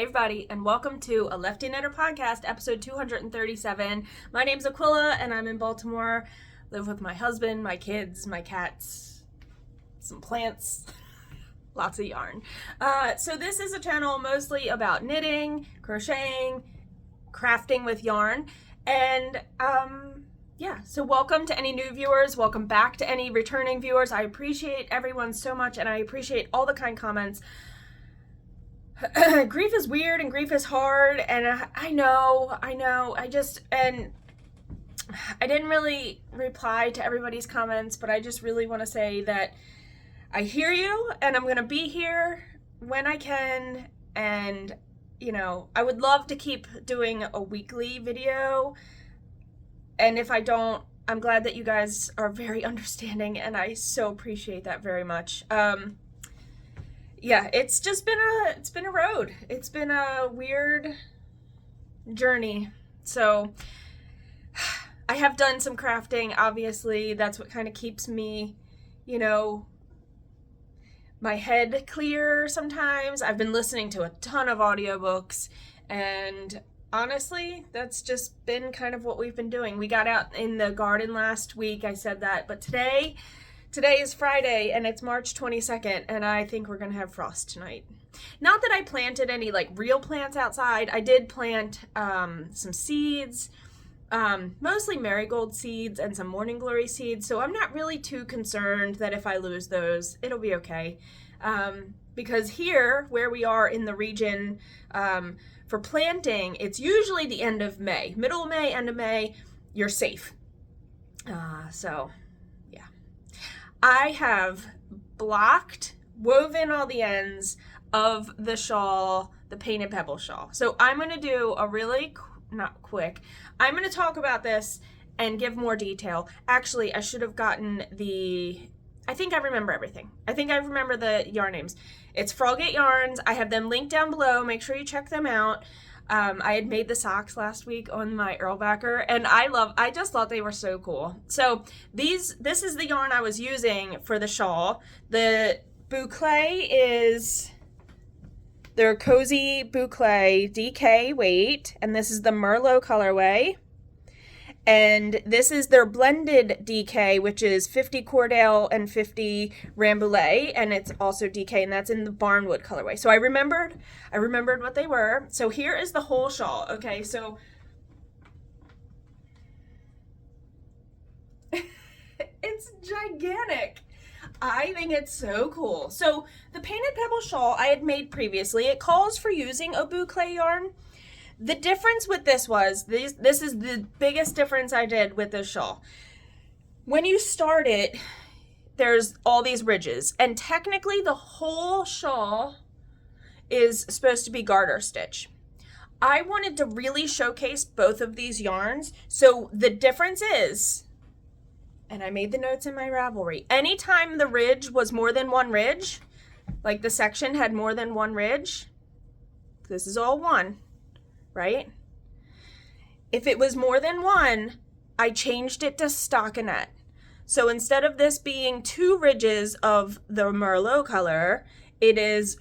Hey everybody, and welcome to a Lefty Knitter podcast, episode 237. My name's Aquila, and I'm in Baltimore. Live with my husband, my kids, my cats, some plants, lots of yarn. So this is a channel mostly about knitting, crocheting, crafting with yarn, and so welcome to any new viewers, welcome back to any returning viewers. I appreciate everyone so much, and I appreciate all the kind comments. Grief is weird and grief is hard, and I know, I didn't really reply to everybody's comments, but I just really want to say that I hear you, and I'm going to be here when I can, and, you know, I would love to keep doing a weekly video, and if I don't, I'm glad that you guys are very understanding, and I so appreciate that very much. Yeah, it's been a road. It's been a weird journey. So I have done some crafting, obviously. That's what kind of keeps me, you know, my head clear sometimes. I've been listening to a ton of audiobooks, and honestly, that's just been kind of what we've been doing. We got out in the garden last week, I said that, but today is Friday, and it's March 22nd, and I think we're gonna have frost tonight. Not that I planted any like real plants outside. I did plant some seeds, mostly marigold seeds and some morning glory seeds, so I'm not really too concerned that if I lose those, it'll be okay. Because here, where we are in the region, for planting, it's usually the end of May. Middle of May, end of May, you're safe. So I have woven all the ends of the shawl, the painted pebble shawl. So I'm going to do a really, I'm going to talk about this and give more detail. Actually, I should have gotten I think I remember everything. I think I remember the yarn names. It's Frogate Yarns. I have them linked down below. Make sure you check them out. I had made the socks last week on my Earlbacker, and I just thought they were so cool. So this is the yarn I was using for the shawl. The boucle is their Cozy Boucle DK weight, and this is the Merlot colorway. And this is their blended DK, which is 50 Cordale and 50 Rambouillet, and it's also DK, and that's in the Barnwood colorway. So I remembered what they were. So here is the whole shawl. Okay, so it's gigantic. I think it's so cool. So the painted pebble shawl I had made previously, it calls for using a boucle yarn. The difference with this was, this is the biggest difference I did with this shawl. When you start it, there's all these ridges, and technically the whole shawl is supposed to be garter stitch. I wanted to really showcase both of these yarns, so the difference is, and I made the notes in my Ravelry, anytime the ridge was more than one ridge, like the section had more than one ridge, this is all one, right? If it was more than one, I changed it to stockinette. So instead of this being two ridges of the Merlot color, it is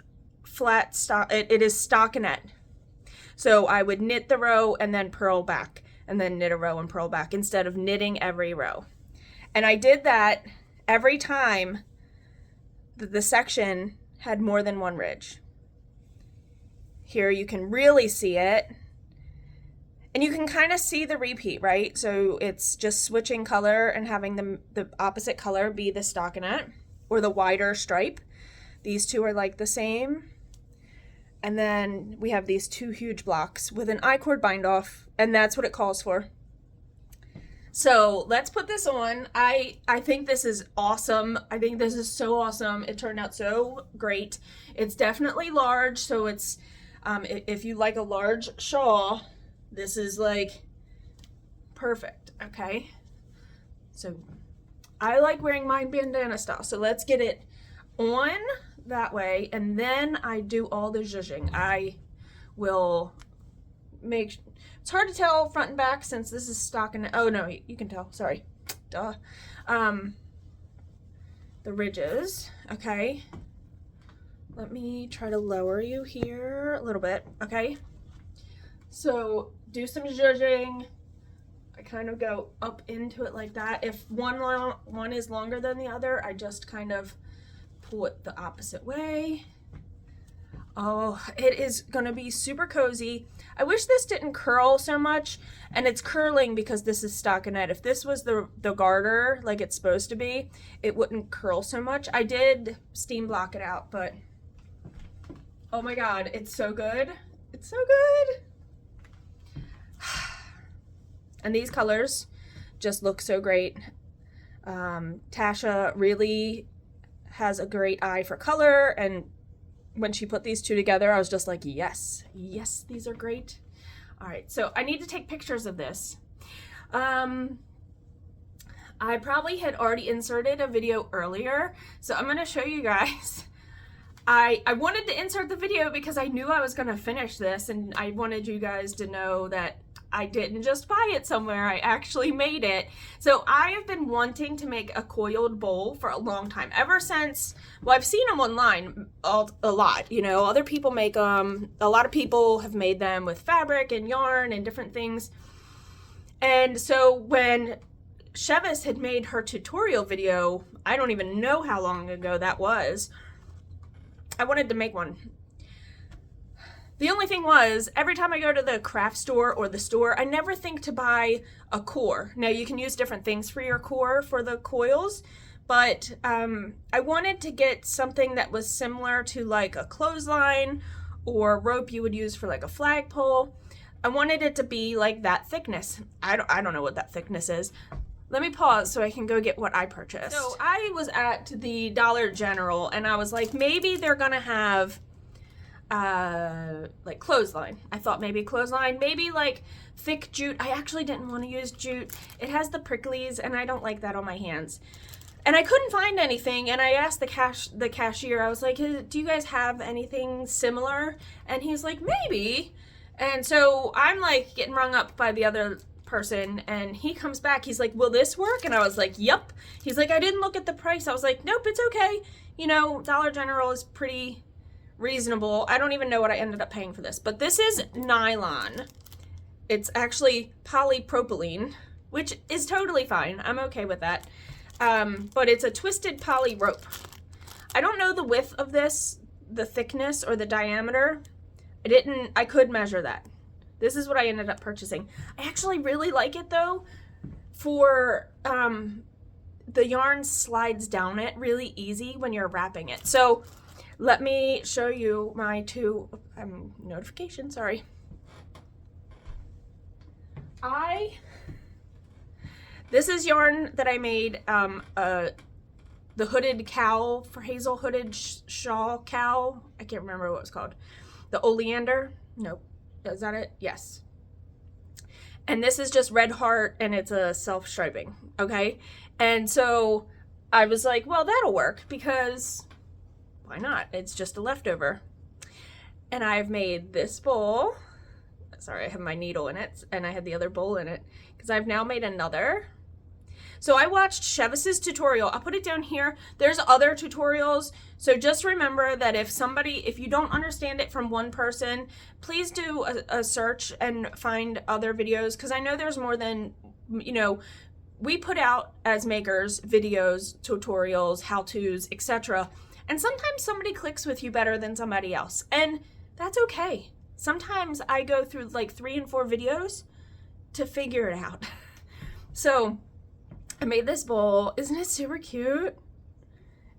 it is stockinette. So I would knit the row and then purl back, and then knit a row and purl back, instead of knitting every row. And I did that every time the section had more than one ridge. Here you can really see it, and you can kind of see the repeat, right? So it's just switching color and having the opposite color be the stockinette or the wider stripe. These two are like the same. And then we have these two huge blocks with an I-cord bind off, and that's what it calls for. So let's put this on. I think this is awesome. I think this is so awesome. It turned out so great. It's definitely large, so it's if you like a large shawl, this is like perfect. Okay, so I like wearing mine bandana style, so let's get it on that way, and then I do all the zhuzhing. I will make, it's hard to tell front and back since this is stockinette. Oh no, you can tell, sorry, duh. The ridges, okay, Let me try to lower you here a little bit, okay? So do some zhuzhing. I kind of go up into it like that. If one is longer than the other, I just kind of pull it the opposite way. Oh, it is gonna be super cozy. I wish this didn't curl so much, and it's curling because this is stockinette. If this was the garter like it's supposed to be, it wouldn't curl so much. I did steam block it out, but oh my god, it's so good. It's so good. And these colors just look so great. Tasha really has a great eye for color, and when she put these two together, I was just like, yes, yes, these are great. All right, so I need to take pictures of this. I probably had already inserted a video earlier, so I'm gonna show you guys. I wanted to insert the video because I knew I was gonna finish this, and I wanted you guys to know that I didn't just buy it somewhere, I actually made it. So I have been wanting to make a coiled bowl for a long time, ever since, well, I've seen them online a lot, you know, other people make them, a lot of people have made them with fabric and yarn and different things. And so when Chevis had made her tutorial video, I don't even know how long ago that was, I wanted to make one. The only thing was, every time I go to the craft store or the store, I never think to buy a core. Now, you can use different things for your core for the coils, but I wanted to get something that was similar to like a clothesline or rope you would use for like a flagpole. I wanted it to be like that thickness. I don't know what that thickness is. Let me pause so I can go get what I purchased. So I was at the Dollar General, and I was like, maybe they're gonna have like clothesline. I thought maybe clothesline, maybe like thick jute. I actually didn't want to use jute. It has the pricklies, and I don't like that on my hands. And I couldn't find anything, and I asked the cashier, I was like, do you guys have anything similar? And he's like, maybe. And so I'm like getting rung up by the other person, and he comes back, he's like, will this work? And I was like, yep. He's like, I didn't look at the price. I was like, nope, it's okay. You know, Dollar General is pretty reasonable. I don't even know what I ended up paying for this, but this is nylon. It's actually polypropylene, which is totally fine. I'm okay with that. But it's a twisted poly rope. I don't know the width of this, the thickness or the diameter. I could measure that. This is what I ended up purchasing. I actually really like it though, for the yarn slides down it really easy when you're wrapping it. So let me show you my two notifications, sorry. This is yarn that I made, the hooded cowl for Hazel, hooded shawl cowl. I can't remember what it's called. The oleander, nope, is that it? Yes. And this is just red heart, and it's a self-striping, okay? And so I was like, well, that'll work because why not? It's just a leftover. And I've made this bowl. Sorry, I have my needle in it, and I had the other bowl in it because I've now made another. So I watched Chevis's tutorial. I'll put it down here. There's other tutorials. So just remember that if you don't understand it from one person, please do a search and find other videos, because I know there's more than, you know, we put out as makers videos, tutorials, how-tos, etc. And sometimes somebody clicks with you better than somebody else, and that's okay. Sometimes I go through like 3 and 4 videos to figure it out. So I made this bowl. Isn't it super cute?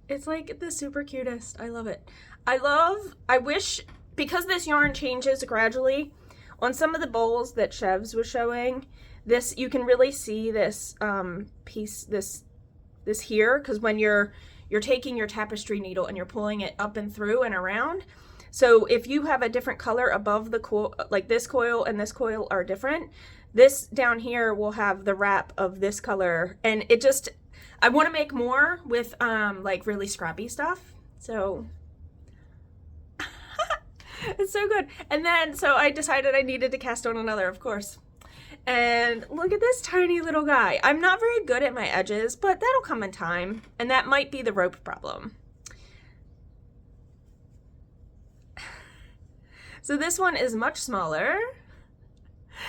It's like the super cutest. I love it. I wish, because this yarn changes gradually, on some of the bowls that Chevs was showing, this, you can really see this piece, this here, because when you're taking your tapestry needle and you're pulling it up and through and around. So if you have a different color above the coil, like this coil and this coil are different, this down here will have the wrap of this color. And it just, I want to make more with like really scrappy stuff. So it's so good. And then, so I decided I needed to cast on another, of course. And look at this tiny little guy. I'm not very good at my edges, but that'll come in time. And that might be the rope problem. So this one is much smaller.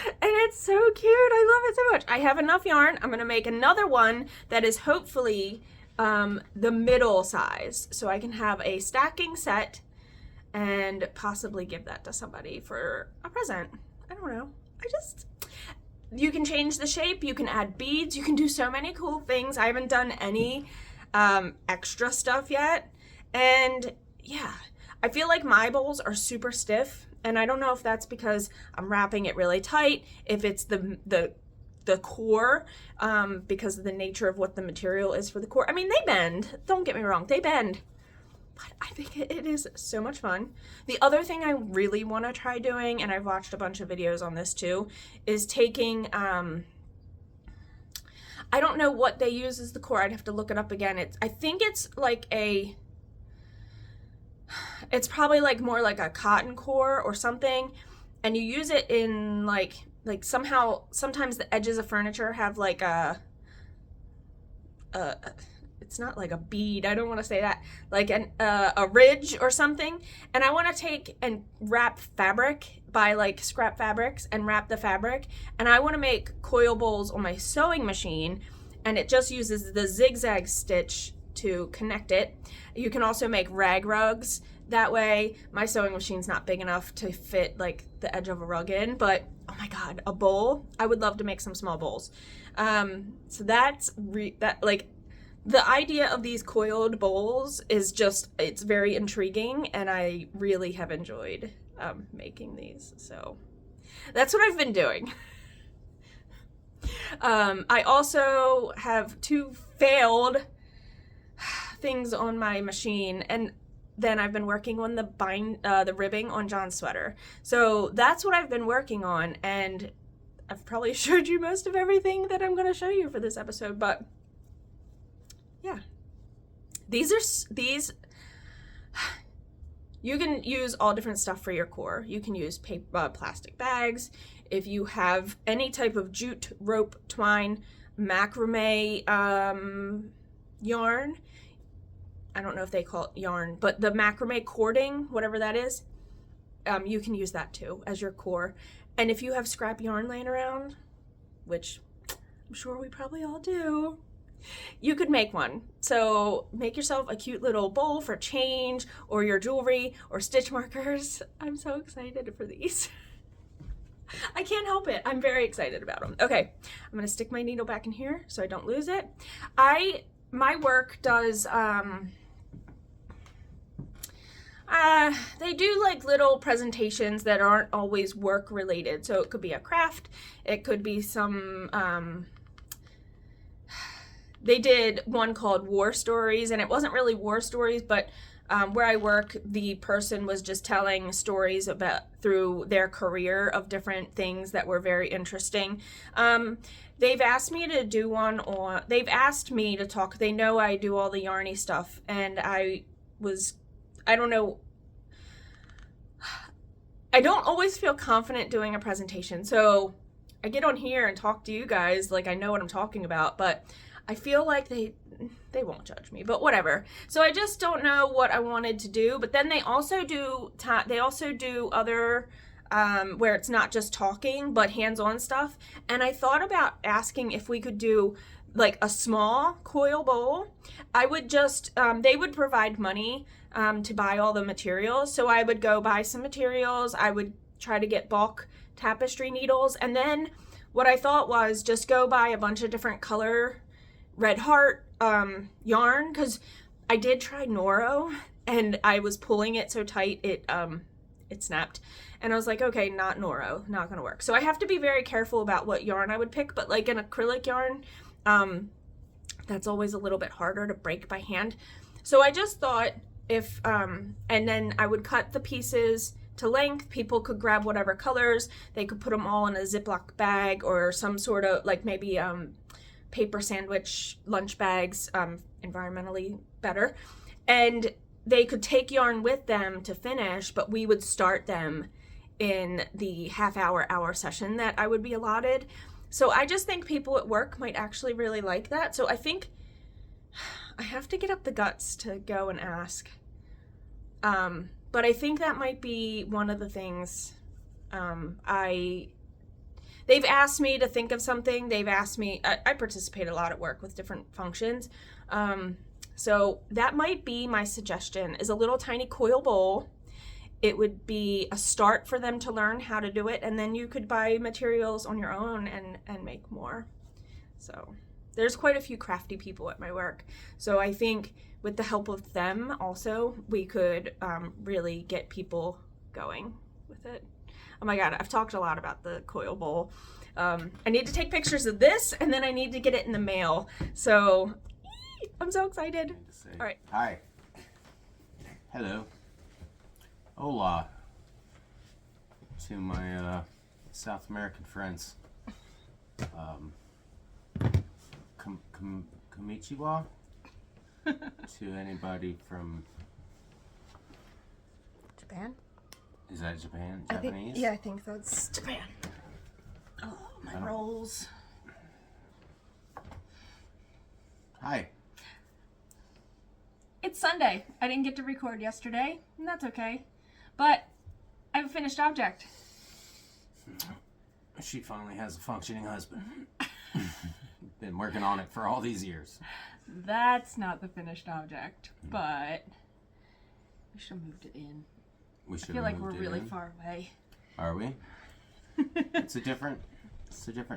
And it's so cute. I love it so much. I have enough yarn. I'm going to make another one that is hopefully the middle size. So I can have a stacking set and possibly give that to somebody for a present. I don't know. You can change the shape. You can add beads. You can do so many cool things. I haven't done any extra stuff yet. And yeah, I feel like my bowls are super stiff. And I don't know if that's because I'm wrapping it really tight, if it's the core, because of the nature of what the material is for the core. I mean, they bend. Don't get me wrong. They bend. But I think it is so much fun. The other thing I really want to try doing, and I've watched a bunch of videos on this too, is taking, I don't know what they use as the core. I'd have to look it up again. I think it's like it's probably like more like a cotton core or something, and you use it in like sometimes the edges of furniture have like it's not like a bead, I don't want to say that, like a ridge or something, and I want to take and wrap fabric, buy like scrap fabrics and wrap the fabric, and I want to make coil bowls on my sewing machine, and it just uses the zigzag stitch to connect it. You can also make rag rugs. That way my sewing machine's not big enough to fit like the edge of a rug in, but oh my god, a bowl. I would love to make some small bowls. So that's like the idea of these coiled bowls is just, it's very intriguing, and I really have enjoyed making these. So that's what I've been doing. I also have 2 failed things on my machine, and then I've been working on the ribbing on John's sweater. So that's what I've been working on, and I've probably showed you most of everything that I'm going to show you for this episode, but yeah. These you can use all different stuff for your core. You can use plastic bags. If you have any type of jute, rope, twine, macrame yarn, I don't know if they call it yarn, but the macrame cording, whatever that is, you can use that too as your core. And if you have scrap yarn laying around, which I'm sure we probably all do, you could make one. So make yourself a cute little bowl for change, or your jewelry, or stitch markers. I'm so excited for these. I can't help it. I'm very excited about them. Okay, I'm gonna stick my needle back in here so I don't lose it. My work does, they do like little presentations that aren't always work related. So it could be a craft, it could be some, they did one called War Stories, and it wasn't really war stories, but where I work, the person was just telling stories about through their career of different things that were very interesting. They've asked me to do one on, they've asked me to talk, they know I do all the yarny stuff, and I don't know, I don't always feel confident doing a presentation, so I get on here and talk to you guys like I know what I'm talking about, but I feel like they won't judge me, but whatever. So I just don't know what I wanted to do. But then they also do other where it's not just talking but hands-on stuff. And I thought about asking if we could do like a small coil bowl. I would just they would provide money to buy all the materials. So I would go buy some materials. I would try to get bulk tapestry needles, and then what I thought was just go buy a bunch of different color Red Heart yarn, because I did try Noro and I was pulling it so tight it snapped, and I was like, okay, not Noro, not gonna work. So I have to be very careful about what yarn I would pick, but like an acrylic yarn, that's always a little bit harder to break by hand. So I just thought if and then I would cut the pieces to length. People could grab whatever colors, they could put them all in a Ziploc bag or some sort of like maybe paper sandwich lunch bags, environmentally better, and they could take yarn with them to finish, but we would start them in the hour session that I would be allotted. So I just think people at work might actually really like that. So I think I have to get up the guts to go and ask, But I think that might be one of the things they've asked me to think of something. They've asked me, I participate a lot at work with different functions. So that might be my suggestion, is a little tiny coil bowl. It would be a start for them to learn how to do it, and then you could buy materials on your own and make more. So there's quite a few crafty people at my work. So I think with the help of them also, we could really get people going with it. Oh my God, I've talked a lot about the coil bowl. I need to take pictures of this, and then I need to get it in the mail. So I'm so excited. All right. Hi. Hello. Hola. To my South American friends. Konnichiwa. To anybody from Japan? Is that Japan? Japanese? I think that's Japan. Oh, my rolls. Hi. It's Sunday. I didn't get to record yesterday, and that's okay. But I have a finished object. She finally has a functioning husband. Been working on it for all these years. That's not the finished object, but we should have moved it in. We should I feel like we're really far away. Are we? It's a different.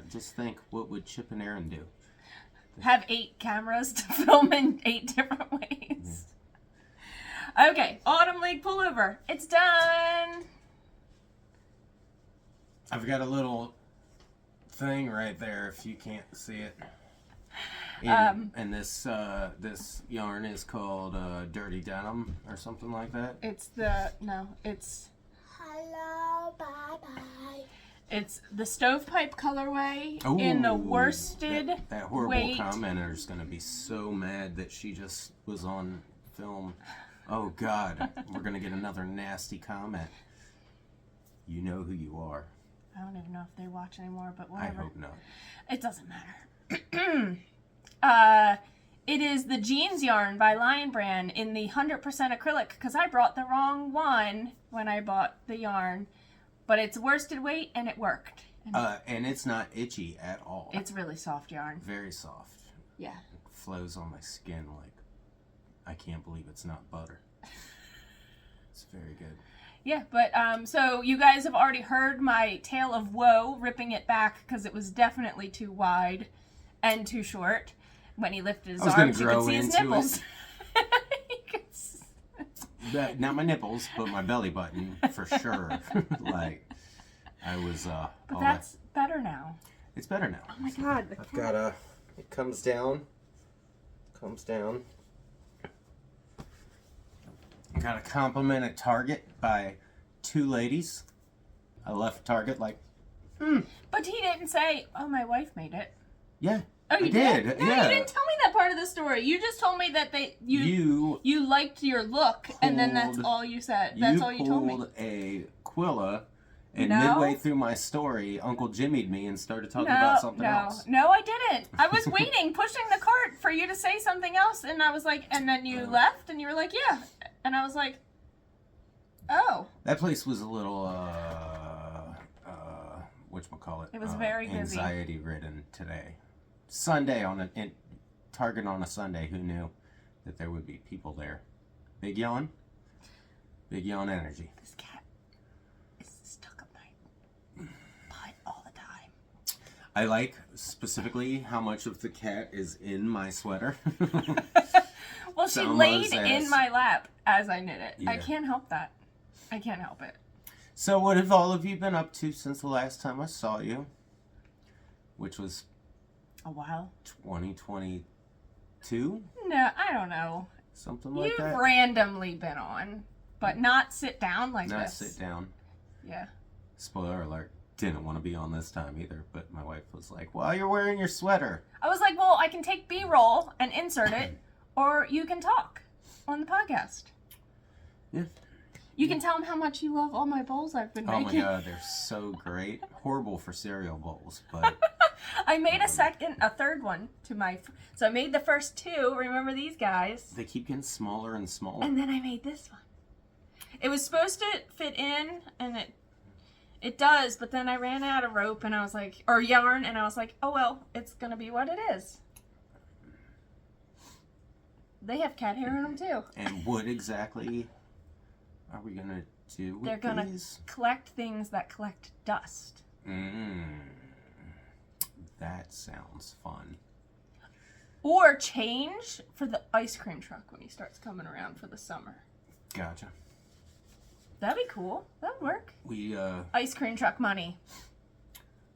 Just think, what would Chip and Aaron do? Have 8 cameras to film in 8 different ways. Yeah. Okay, Autumn League Pullover. It's done. I've got a little thing right there if you can't see it. And this yarn is called Dirty Denim or something like that. It's Hello, bye-bye. It's the stovepipe colorway in the worsted that horrible weight. commenter's gonna be so mad that she just was on film. Oh God, we're gonna get another nasty comment. You know who you are. I don't even know if they watch anymore, but whatever. I hope not. It doesn't matter. It is the Jeans yarn by Lion Brand in the 100% acrylic, because I brought the wrong one when I bought the yarn. But it's worsted weight, and it worked. And it's not itchy at all. It's really soft yarn. Very soft. Yeah. It flows on my skin like, I can't believe it's not butter. It's very good. Yeah, but so you guys have already heard my tale of woe, ripping it back because it was definitely too wide and too short. When he lifted his arms, you could see his nipples. Not my nipples, but my belly button for sure. Like, I was. But that's better now. It's better now. Oh my God! I've got a. It comes down. I got a compliment at Target by 2 ladies. I left Target like. But he didn't say, "Oh, my wife made it." Yeah. Oh, you did? No, yeah. You didn't tell me that part of the story. You just told me that you liked your look, and then that's all you said. That's all you told me. You pulled a Quilla, and midway through my story, Uncle Jimmy'd me and started talking about something else. No, I didn't. I was waiting, pushing the cart for you to say something else, and I was like, and then you left, and you were like, yeah, and I was like, oh. That place was a little, whatchamacallit? It was very busy. Anxiety-ridden today. Target on a Sunday, who knew that there would be people there? Big yawn energy. This cat is stuck up my butt all the time. I like specifically how much of the cat is in my sweater. Well, she laid in my lap as I knit it. Yeah. I can't help that. I can't help it. So what have all of you been up to since the last time I saw you? Which was... a while. 2022? No, I don't know. Something like that? You've randomly been on, but not sit down like this. Not sit down. Yeah. Spoiler alert. Didn't want to be on this time either, but my wife was like, well, you're wearing your sweater. I was like, well, I can take B-roll and insert it, or you can talk on the podcast. Yeah. You can tell them how much you love all my bowls I've been making. Oh my God, they're so great. Horrible for cereal bowls, but... I made a third one to my... So I made the first 2. Remember these guys? They keep getting smaller and smaller. And then I made this one. It was supposed to fit in, and it does, but then I ran out of rope, and I was like, or yarn, and I was like, oh well, it's gonna be what it is. They have cat hair in them too. And what exactly are we gonna do with They're gonna these? collect things that collect dust. That sounds fun. Or change for the ice cream truck when he starts coming around for the summer. Gotcha. That'd be cool. That'd work. We Ice cream truck money.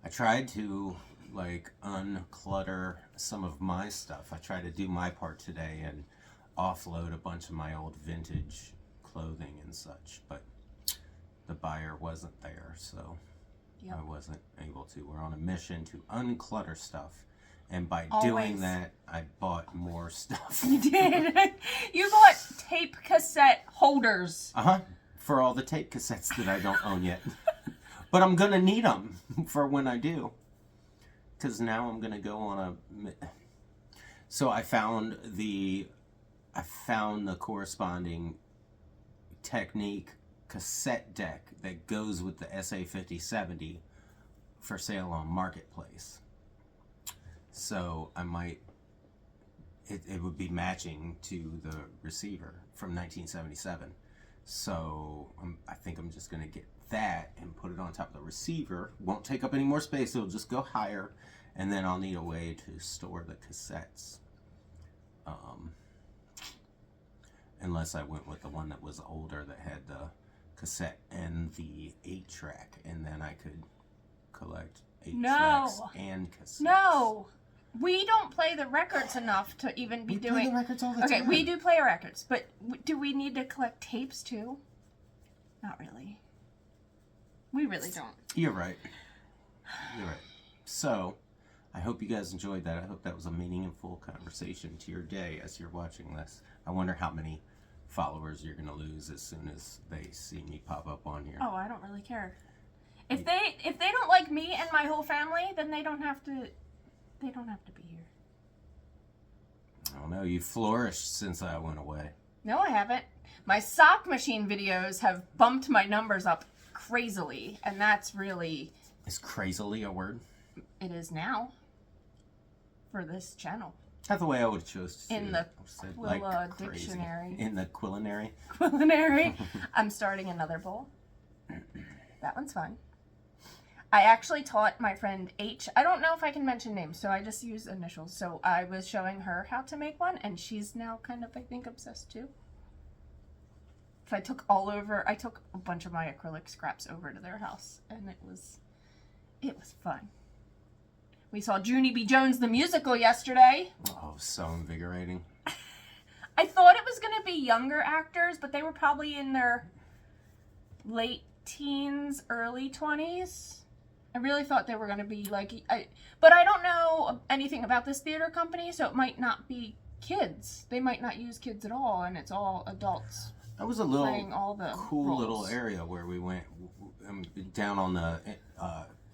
I tried to like unclutter some of my stuff. I tried to do my part today and offload a bunch of my old vintage clothing and such, but the buyer wasn't there, so I wasn't able to. We're on a mission to unclutter stuff, and by doing that, I bought more stuff. You did. You bought tape cassette holders. For all the tape cassettes that I don't own yet. But I'm gonna need them for when I do, because now I'm gonna go on a. So I found the corresponding Technique cassette deck that goes with the SA5070 for sale on Marketplace. So I might, it would be matching to the receiver from 1977. So I think I'm just going to get that and put it on top of the receiver. Won't take up any more space. It'll just go higher. And then I'll need a way to store the cassettes. Unless I went with the one that was older that had the cassette and the 8-track. And then I could collect 8 tracks and cassettes. No. We don't play the records enough to even be doing... We play the records all the time. Okay, we do play records, but do we need to collect tapes too? Not really. We really don't. You're right. You're right. So, I hope you guys enjoyed that. I hope that was a meaningful conversation to your day as you're watching this. I wonder how many followers you're going to lose as soon as they see me pop up on here. Oh, I don't really care. If they don't like me and my whole family, then they don't have to be here. I don't know. You flourished since I went away. No, I haven't. My sock machine videos have bumped my numbers up crazily, and that's really... Is crazily a word? It is now. For this channel. That's the way I would have chose to in the like dictionary. In the culinary. Culinary. I'm starting another bowl. That one's fun. I actually taught my friend H. I don't know if I can mention names, so I just use initials. So I was showing her how to make one, and she's now kind of, I think, obsessed too. So I took a bunch of my acrylic scraps over to their house, and it was fun. We saw Junie B. Jones the musical yesterday. Oh, so invigorating. I thought it was going to be younger actors, but they were probably in their late teens, early 20s. I really thought they were going to be like... But I don't know anything about this theater company, so it might not be kids. They might not use kids at all, and it's all adults. That was a little all the cool roles. Little area where we went down on the...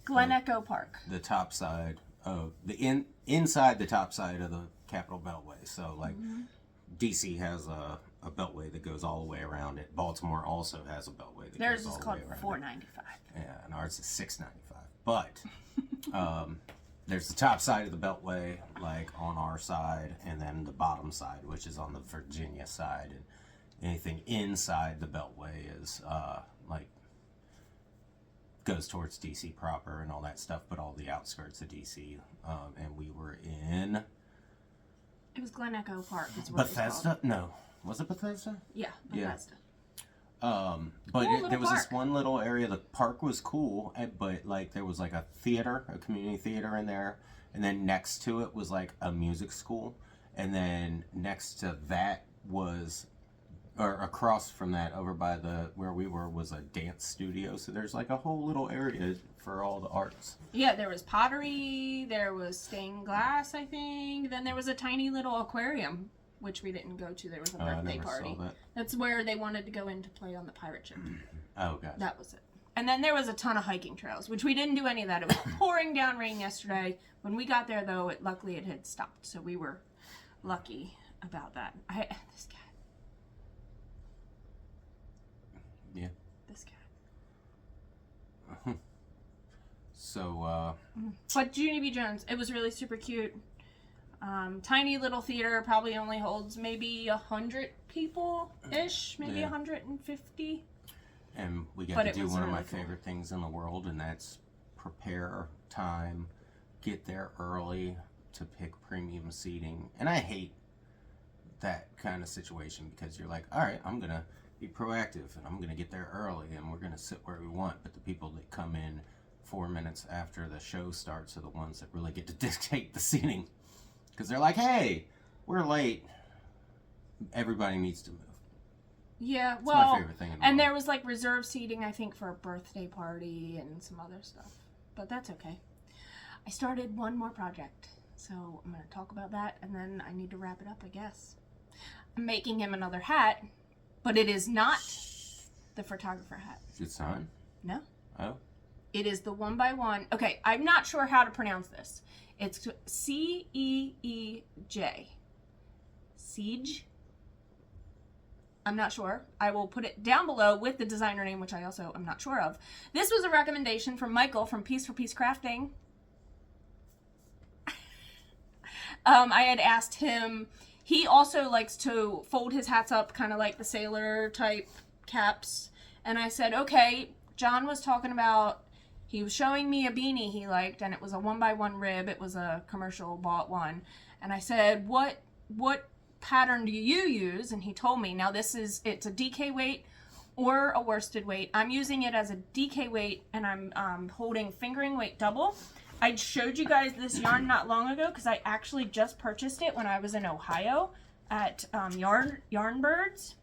Glen Echo Park. The top side of the inside the top side of the Capitol Beltway. So like DC has a beltway that goes all the way around it. Baltimore also has a beltway that Theirs goes all is the way called around $4.95. Yeah, and ours is $6.95. But there's the top side of the beltway, like on our side, and then the bottom side, which is on the Virginia side. And anything inside the beltway is like goes towards DC proper and all that stuff, but all the outskirts of DC. And we were in... It was Glen Echo Park. Bethesda? No. Was it Bethesda? Yeah, Bethesda. But Cool there was park. this one little area. The park was cool, but like there was like a theater, a community theater in there. And then next to it was like a music school. And then next to that was... Or across from that, over by where we were, was a dance studio. So there's like a whole little area for all the arts. Yeah, there was pottery, there was stained glass, I think. Then there was a tiny little aquarium, which we didn't go to. There was a birthday party. That's where they wanted to go in to play on the pirate ship. Oh, gosh. That was it. And then there was a ton of hiking trails, which we didn't do any of that. It was pouring down rain yesterday. When we got there, though, luckily it had stopped. So we were lucky about that. This cat. Yeah. This cat. So, But Junie B. Jones, it was really super cute. Tiny little theater, probably only holds maybe 100 people-ish, maybe 150. And we got to do one of my favorite things in the world, and that's prepare time, get there early to pick premium seating. And I hate that kind of situation because you're like, all right, I'm going to be proactive and I'm going to get there early and we're going to sit where we want. But the people that come in 4 minutes after the show starts are the ones that really get to dictate the seating because they're like, hey, we're late. Everybody needs to move. Yeah, It's well, my favorite thing in the and world. there was like reserved seating, I think, for a birthday party and some other stuff. But that's okay. I started one more project, so I'm going to talk about that, and then I need to wrap it up, I guess. I'm making him another hat, but it is not the photographer hat. It's on? No. Oh. It is the 1x1. Okay, I'm not sure how to pronounce this. It's Ceej. Ceej? I'm not sure. I will put it down below with the designer name, which I also am not sure of. This was a recommendation from Michael from Piece for Piece Crafting. I had asked him, he also likes to fold his hats up kind of like the sailor type caps. And I said, okay, John was talking about, he was showing me a beanie he liked, and it was a 1x1 rib. It was a commercial bought one. And I said, what pattern do you use? And he told me. Now it's a DK weight or a worsted weight. I'm using it as a DK weight, and I'm holding fingering weight double. I showed you guys this yarn not long ago because I actually just purchased it when I was in Ohio at Yarn Birds.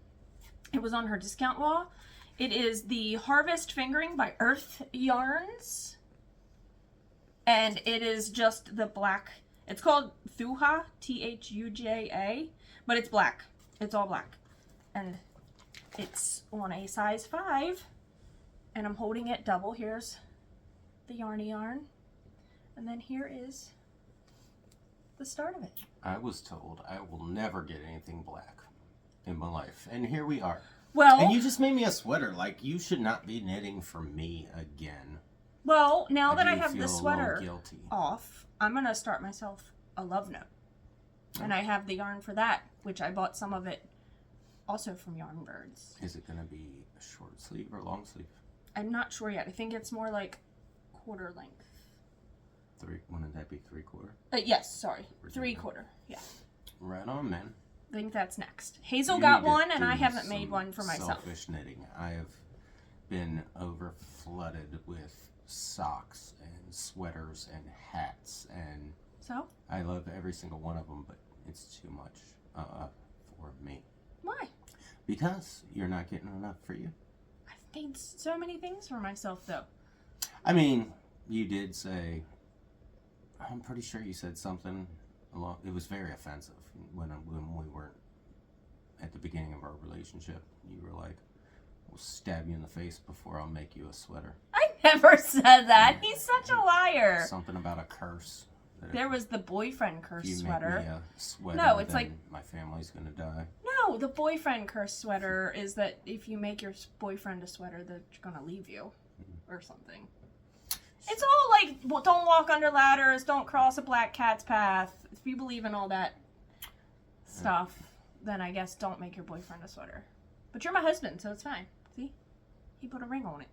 It was on her discount wall. It is the Harvest Fingering by Earth Yarns, and it is just the black. It's called Thuja, Thuja, but it's black. It's all black. And it's on a size 5. And I'm holding it double. Here's the yarny yarn. And then here is the start of it. I was told I will never get anything black in my life. And here we are. Well, and you just made me a sweater. Like, you should not be knitting for me again. Well, now that I do have feel the a sweater little guilty. off, I'm going to start myself a love note. And I have the yarn for that, which I bought some of it also from Yarn Birds. Is it going to be a short sleeve or long sleeve? I'm not sure yet. I think it's more like quarter length. Wouldn't that be 3/4? Yes, sorry. 3/4. Yeah. Right on, man. I think that's next. Hazel You got need to one, and I do haven't made some one for myself. Selfish knitting. I have been over flooded with socks and sweaters and hats, and So? I love every single one of them, but it's too much for me. Why? Because you're not getting enough for you. I've made so many things for myself, though. I mean, you did say, I'm pretty sure you said something along, it was very offensive when we weren't at the beginning of our relationship. You were like, I'll stab you in the face before I'll make you a sweater. I never said that. He's such a liar. Something about a curse. There was the boyfriend curse you sweater. Make me a sweater, No, it's then like my family's gonna die. No, the boyfriend curse sweater is that if you make your boyfriend a sweater, they're gonna leave you or something. It's all like, well, don't walk under ladders, don't cross a black cat's path. If you believe in all that stuff, then I guess don't make your boyfriend a sweater. But you're my husband, so it's fine. See? He put a ring on it.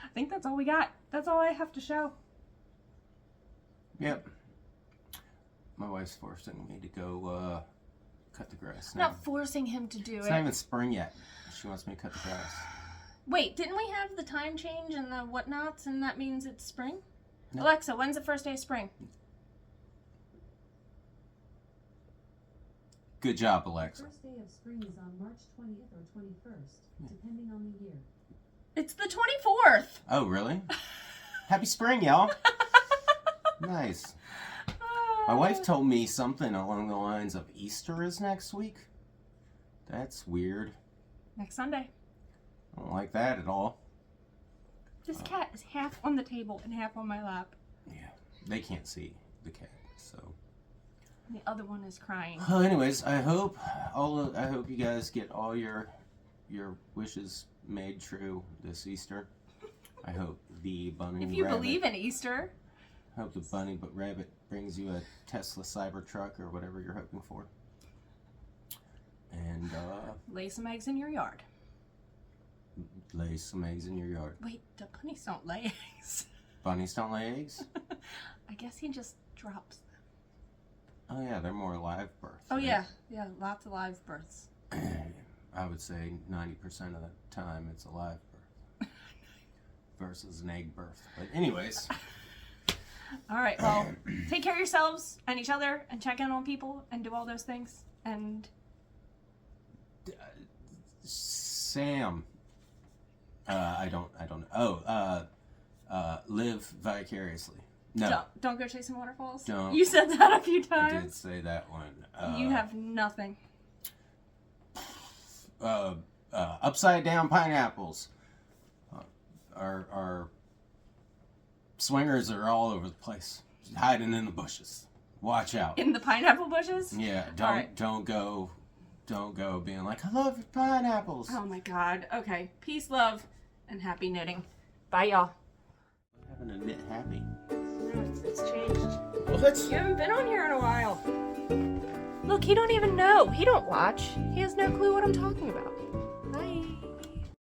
I think that's all we got. That's all I have to show. Yep. My wife's forcing me to go cut the grass now. Not forcing him to do It's it. not even spring yet. She wants me to cut the grass. Wait, didn't we have the time change and the whatnots, and that means it's spring? No. Alexa, when's the first day of spring? Good job, Alexa. The first day of spring is on March 20th or 21st, depending on the year. It's the 24th. Oh, really? Happy spring, y'all. Nice. My wife told me something along the lines of Easter is next week. That's weird. Next Sunday. I don't like that at all. This cat is half on the table and half on my lap. Yeah, they can't see the cat, so. The other one is crying. Well, anyways, I hope you guys get all your wishes made true this Easter. I hope the bunny If you rabbit, believe in Easter. I hope the bunny but rabbit brings you a Tesla Cybertruck or whatever you're hoping for. And Lay some eggs in your yard. lay some eggs in your yard. Wait, the bunnies don't lay eggs. Bunnies don't lay eggs? I guess he just drops them. Oh yeah, they're more live birth. Oh right? yeah, lots of live births. I would say 90% of the time it's a live birth versus an egg birth. But anyways, All right, well, take care of yourselves and each other and check in on people and do all those things. And Sam, I don't. Oh, live vicariously. No, don't go chasing waterfalls. Don't. You said that a few I did times. say that one. You have nothing. Upside down pineapples. Our swingers are all over the place, hiding in the bushes. Watch out. In the pineapple bushes? Yeah, right. don't go being like, I love your pineapples. Oh my god. Okay. Peace, love, and happy knitting. Bye, y'all. Having a knit happy. It's changed. What? You haven't been on here in a while. Look, he don't even know. He don't watch. He has no clue what I'm talking about.